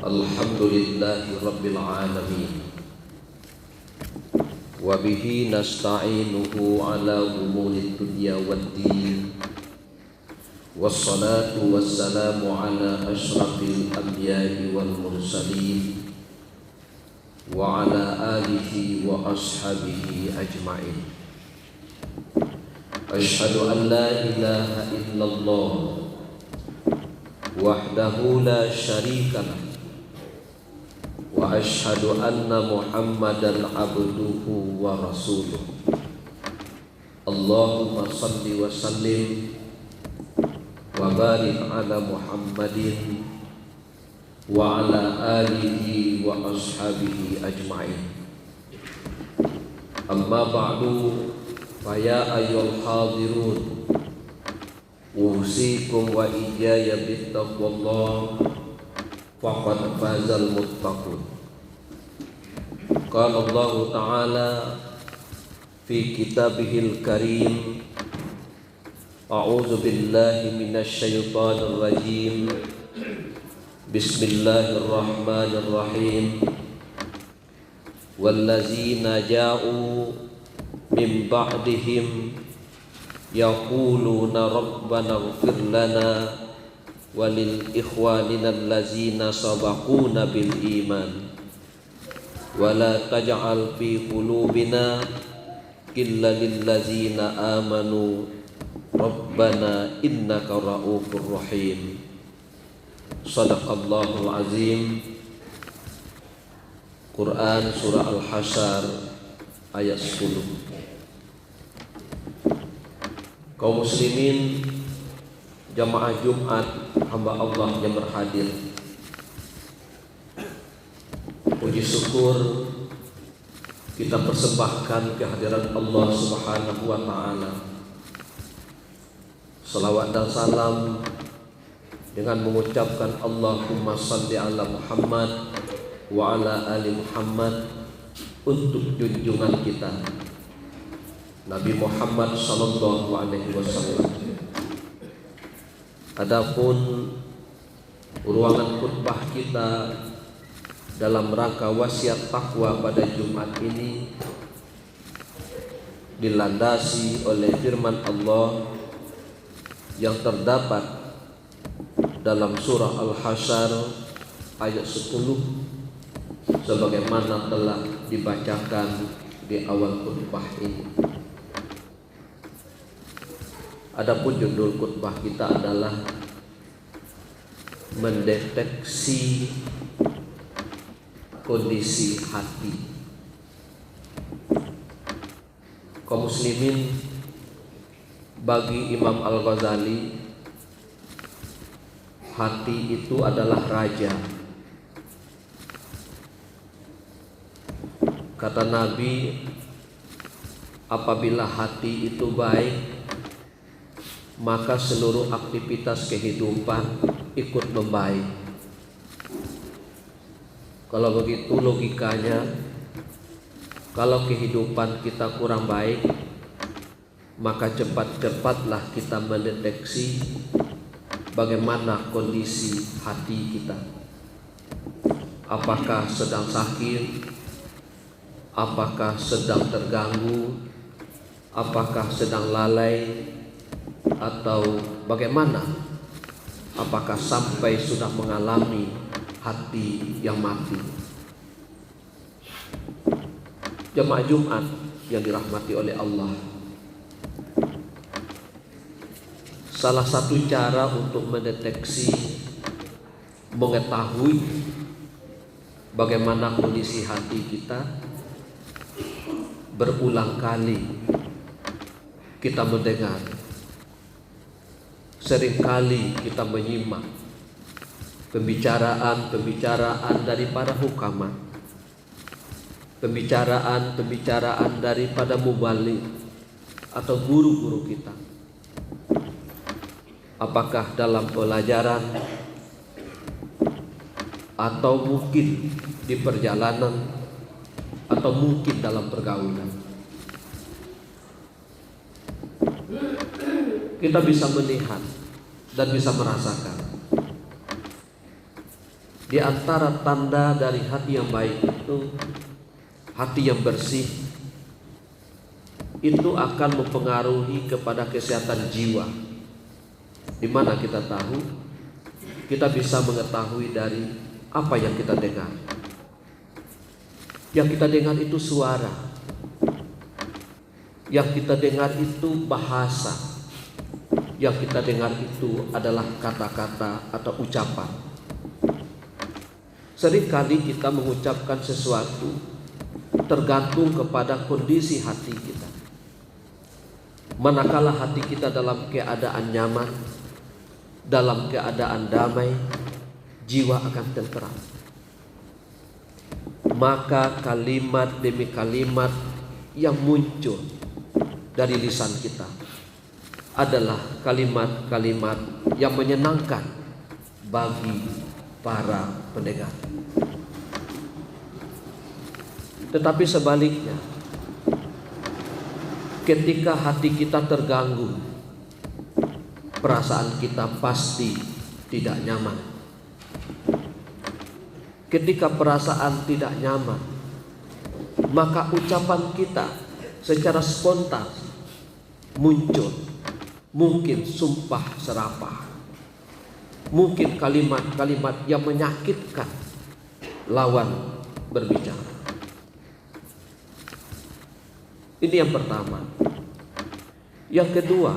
Alhamdulillahi Rabbil Alamin. Wabihi nasta'inuhu ala umuri dunya waddin. Wassalatu wassalamu ala ashrafil anbiya'i wal mursalin wa ala alihi wa ashabihi ajma'in. Ashhadu an la ilaha illallah wahdahu la syarikalah wa ashhadu anna Muhammadan abduhu wa rasuluh. Allahumma salli wa sallim wa barik ala Muhammadin wa ala alihi wa ashabihi ajma'in. Amma ba'du, faya ayyuhal hadirun, usikum wa iyaya bittaqwallah, faqad fazal muttaqun. Qala Allah Ta'ala fi kitabihil karim, a'udzu billahi minasy syaithanir rajim. Bismillahirrahmanirrahim. Wallazina ja'u min ba'dihim yaquluna rabbana ighfir lana walil ikhwanina allazina sabaquna bil iman wala taj'al fi qulubina illa lil ladzina amanu rabbana innaka ra'ufur rahim. Shadaqallahul azim. Quran surah Al-Hasyr ayat 10. Kaum muslimin jamaah Jumat, hamba Allah yang berhadir, puji syukur kita persembahkan kehadiran Allah Subhanahu wa Ta'ala. Salawat dan salam dengan mengucapkan Allahumma salli ala Muhammad wa ala ali Muhammad untuk junjungan kita Nabi Muhammad sallallahu alaihi wasallam. Adapun ruangan khutbah kita dalam rangka wasiat takwa pada Jumat ini dilandasi oleh firman Allah yang terdapat dalam surah Al-Hasyr ayat 10 sebagaimana telah dibacakan di awal khutbah ini. Adapun judul khutbah kita adalah mendeteksi kondisi hati. Kaum muslimin, bagi Imam Al-Ghazali, hati itu adalah raja. Kata Nabi, apabila hati itu baik, maka seluruh aktivitas kehidupan ikut membaik. Kalau begitu logikanya, kalau kehidupan kita kurang baik, maka cepat-cepatlah kita mendeteksi bagaimana kondisi hati kita. Apakah sedang sakit? Apakah sedang terganggu? Apakah sedang lalai? Atau bagaimana? Apakah sampai sudah mengalami hati yang mati? Jemaah Jumat yang dirahmati oleh Allah, salah satu cara untuk mendeteksi, mengetahui bagaimana kondisi hati kita, berulang kali kita mendengar, seringkali kita menyimak pembicaraan dari para hukama, pembicaraan daripada mubalik atau guru-guru kita. Apakah dalam pelajaran atau mungkin di perjalanan atau mungkin dalam pergaulan. Kita bisa melihat dan bisa merasakan Di antara tanda dari hati yang baik itu, hati yang bersih, itu akan mempengaruhi kepada kesehatan jiwa. Di mana kita tahu, kita bisa mengetahui dari apa yang kita dengar. Yang kita dengar itu suara, yang kita dengar itu bahasa, yang kita dengar itu adalah kata-kata atau ucapan. Seringkali kita mengucapkan sesuatu tergantung kepada kondisi hati kita. Manakala hati kita dalam keadaan nyaman, dalam keadaan damai, jiwa akan tenteram. Maka kalimat demi kalimat yang muncul dari lisan kita adalah kalimat-kalimat yang menyenangkan bagi para pendengar. Tetapi sebaliknya, ketika hati kita terganggu, perasaan kita pasti tidak nyaman. Ketika perasaan tidak nyaman, maka ucapan kita secara spontan muncul, mungkin sumpah serapah, mungkin kalimat-kalimat yang menyakitkan lawan berbicara. Ini yang pertama. Yang kedua,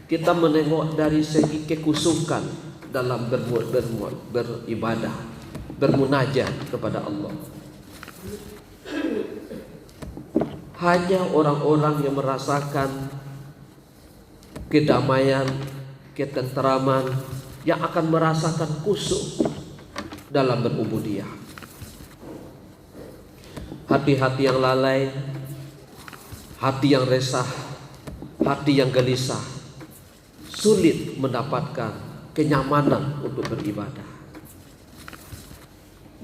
kita menengok dari segi kekusukan dalam beribadah, bermunajat kepada Allah. Hanya orang-orang yang merasakan kedamaian, ketenteraman, yang akan merasakan khusyuk dalam berubudiyah. Hati-hati yang lalai, hati yang resah, hati yang gelisah, sulit mendapatkan kenyamanan untuk beribadah.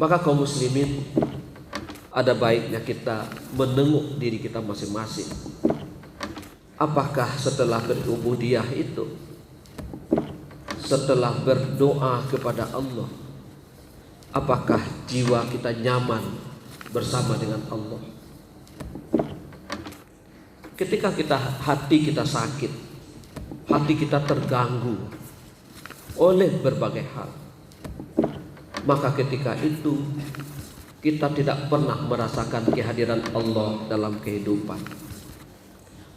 Maka kaum muslimin, ada baiknya kita menengok diri kita masing-masing. Apakah setelah berubudiyah itu, setelah berdoa kepada Allah, apakah jiwa kita nyaman bersama dengan Allah? Ketika hati kita sakit, hati kita terganggu oleh berbagai hal, maka ketika itu kita tidak pernah merasakan kehadiran Allah dalam kehidupan.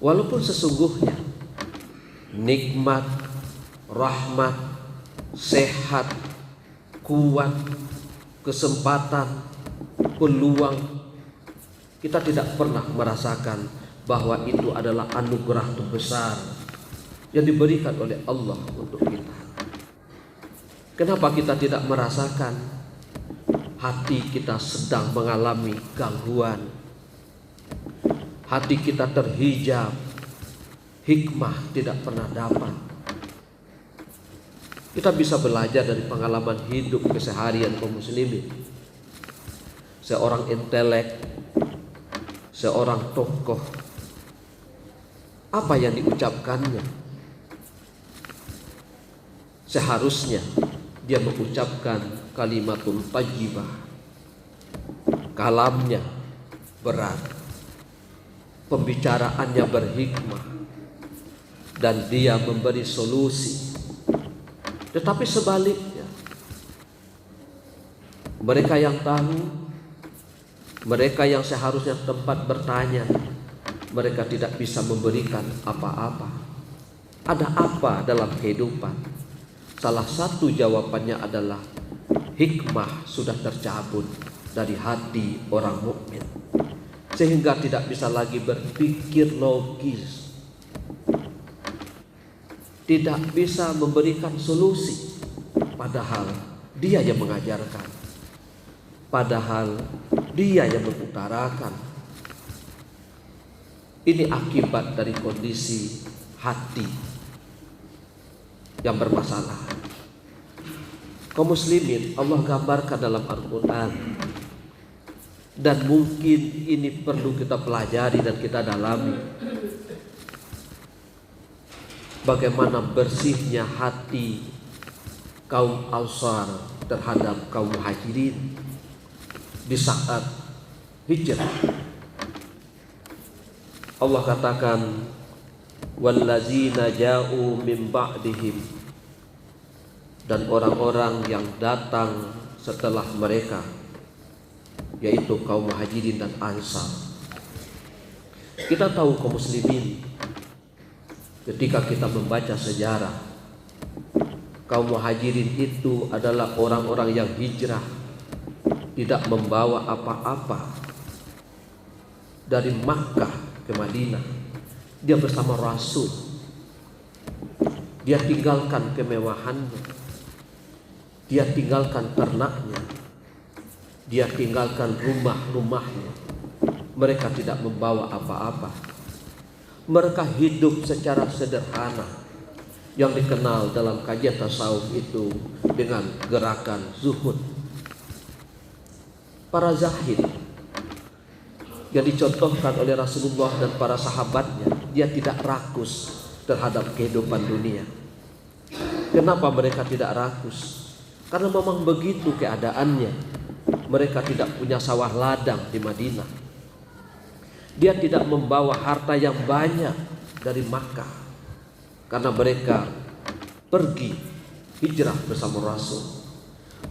Walaupun sesungguhnya nikmat, rahmat, sehat, kuat, kesempatan, peluang, kita tidak pernah merasakan bahwa itu adalah anugerah terbesar yang diberikan oleh Allah untuk kita. Kenapa kita tidak merasakan hati kita sedang mengalami gangguan, hati kita terhijab, hikmah tidak pernah dapat? Kita bisa belajar dari pengalaman hidup keseharian kaum muslimin. Seorang intelek, seorang tokoh, apa yang diucapkannya? Seharusnya dia mengucapkan kalimatun thayyibah, kalamnya berat, pembicaraannya berhikmah, dan dia memberi solusi. Tetapi sebaliknya, mereka yang tahu, mereka yang seharusnya tempat bertanya, mereka tidak bisa memberikan apa-apa. Ada apa dalam kehidupan? Salah satu jawabannya adalah hikmah sudah tercabut dari hati orang mukmin, sehingga tidak bisa lagi berpikir logis, tidak bisa memberikan solusi, padahal dia yang mengajarkan, padahal dia yang mengutarakan. Ini akibat dari kondisi hati yang bermasalah. Kaum muslimin, Allah gambarkan dalam Al-Quran, dan mungkin ini perlu kita pelajari dan kita dalami, bagaimana bersihnya hati kaum Ansar terhadap kaum Muhajirin di saat hijrah. Allah katakan, wallazina ja'u min ba'dihim, dan orang-orang yang datang setelah mereka, yaitu kaum Muhajirin dan Ansar. Kita tahu kaum muslimin, ketika kita membaca sejarah, kaum Muhajirin itu adalah orang-orang yang hijrah, tidak membawa apa-apa dari Makkah ke Madinah. Dia bersama Rasul. Dia tinggalkan kemewahannya, dia tinggalkan ternaknya, dia tinggalkan rumah-rumahnya. Mereka tidak membawa apa-apa. Mereka hidup secara sederhana, yang dikenal dalam kajian tasawuf itu dengan gerakan zuhud. Para zahid yang dicontohkan oleh Rasulullah dan para sahabatnya, dia tidak rakus terhadap kehidupan dunia. Kenapa mereka tidak rakus? Karena memang begitu keadaannya. Mereka tidak punya sawah ladang di Madinah. Dia tidak membawa harta yang banyak dari Makkah, karena mereka pergi hijrah bersama Rasul.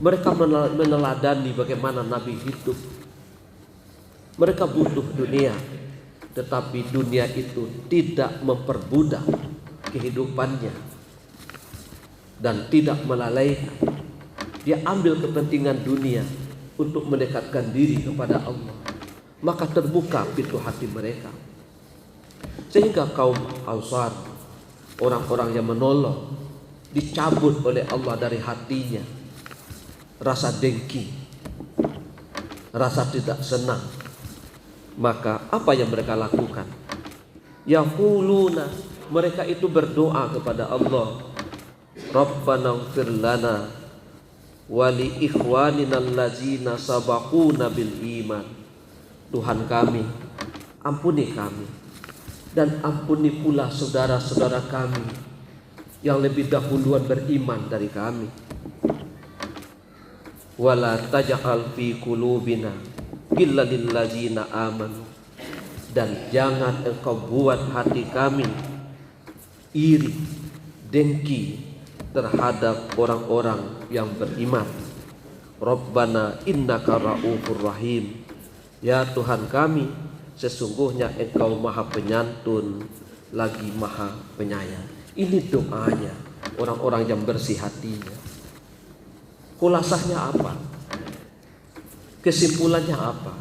Mereka meneladani bagaimana Nabi hidup. Mereka butuh dunia, tetapi dunia itu tidak memperbudak kehidupannya dan tidak melalaikan. Dia ambil kepentingan dunia untuk mendekatkan diri kepada Allah. Maka terbuka pintu hati mereka, sehingga kaum Ansar, orang-orang yang menolong, dicabut oleh Allah dari hatinya rasa dengki, rasa tidak senang. Maka apa yang mereka lakukan? Yaquluna, mereka itu berdoa kepada Allah, Rabbana ighfir lana wa li ikhwanina allazina sabaquna bil iman. Tuhan kami, ampuni kami dan ampuni pula saudara-saudara kami yang lebih dahuluan beriman dari kami. Wala taj'al fi qulubina ghillan lil ladzina amanu, dan jangan engkau buat hati kami iri, dengki terhadap orang-orang yang beriman. Rabbana innaka ra'ufur rahim, ya Tuhan kami, sesungguhnya engkau maha penyantun lagi maha penyayang. Ini doanya orang-orang yang bersih hatinya. Khulasahnya apa? Kesimpulannya apa?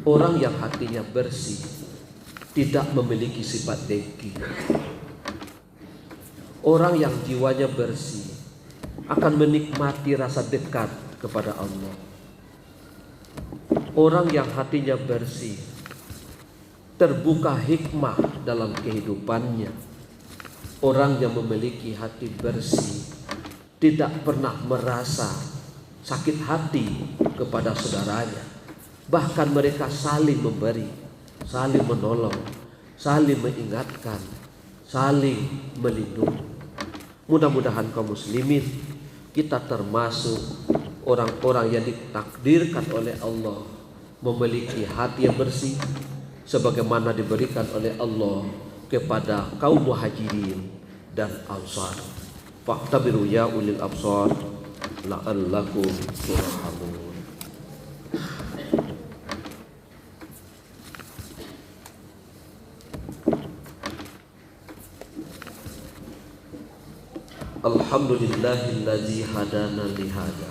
Orang yang hatinya bersih tidak memiliki sifat dengki. Orang yang jiwanya bersih akan menikmati rasa dekat kepada Allah. Orang yang hatinya bersih terbuka hikmah dalam kehidupannya. Orang yang memiliki hati bersih tidak pernah merasa sakit hati kepada saudaranya. Bahkan mereka saling memberi, saling menolong, saling mengingatkan, saling melindungi. Mudah-mudahan kaum muslimin, kita termasuk orang-orang yang ditakdirkan oleh Allah memiliki hati yang bersih, sebagaimana diberikan oleh Allah kepada kaum Muhajirin dan Ansar. Fa'tabiru ya ulil absar la'allakum turhamun. Alhamdulillahillazi hadana lihada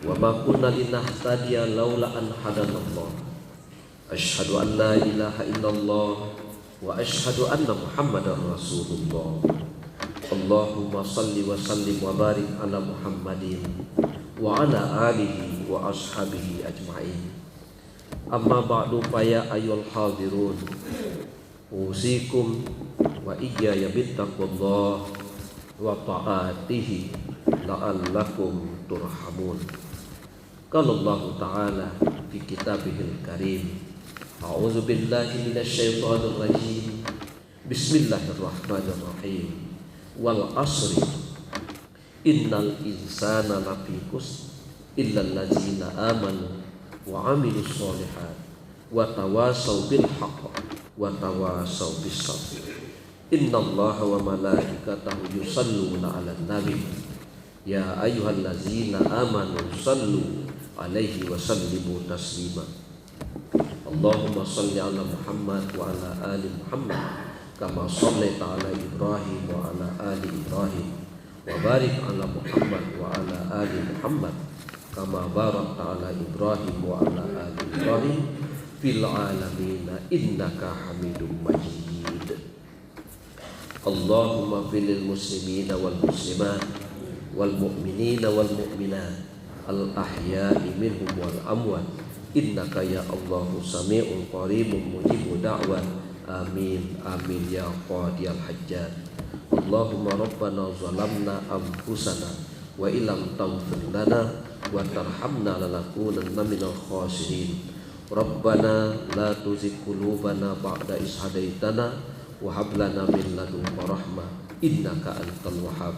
wa ma kunna linahtadiya laula an hadanallah. Asyhadu an la ilaha illallah wa asyhadu anna Muhammadar Rasulullah. Allahumma salli wa sallim wa barik ala Muhammadin wa ala alihi wa ashabihi ajma'in. Amma ba'du, fa ya ayyuhal hadirun, usikum wa iyaya bittaqwallah wa ta'atihi la'allakum turhamun. Qala Allah Ta'ala fi kitabihil karim, a'udzu billahi minasy syaithanir rajim. Bismillahirrahmanirrahim. Wal asri Innal insana lafi khusr illal ladzina amanu wa amilus sholihat wa tawasaw bil haqq wa tawasaw bis sabr. Innallaha wa malaikatahu yusalluna 'alan nabi ya ayyuhallazina amanu sallu 'alaihi wa sallimu taslima. Allahumma shalli 'ala Muhammad wa 'ala ali Muhammad kama shallaita 'ala Ibrahim wa 'ala ali Ibrahim wa barik 'ala Muhammad wa 'ala ali Muhammad kama barakta 'ala Ibrahim wa 'ala ali Ibrahim fil 'alamin innaka Hamidum Majid. Allahumma fil muslimina wal muslimat wal mu'minina wal mu'minat al ahya'i minhum wal amwat innaka ya Allahu sami'un qaribun mujibu da'wat. Amin amin ya qadiyal hajjat. Allahumma rabbana zalamna anfusana wa illam taghfir lana wa tarhamna lanakunanna minal khasirin. Rabbana la tuzigh qulubana ba'da idh hadaitana wa hab lana min ladunka rahmah innaka antal wahhab.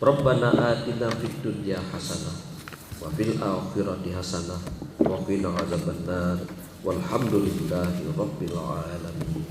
Rabbana atina fid dunya hasanah wa fil akhirati hasanah wa qina adzabannar. Walhamdulillahi rabbil alamin.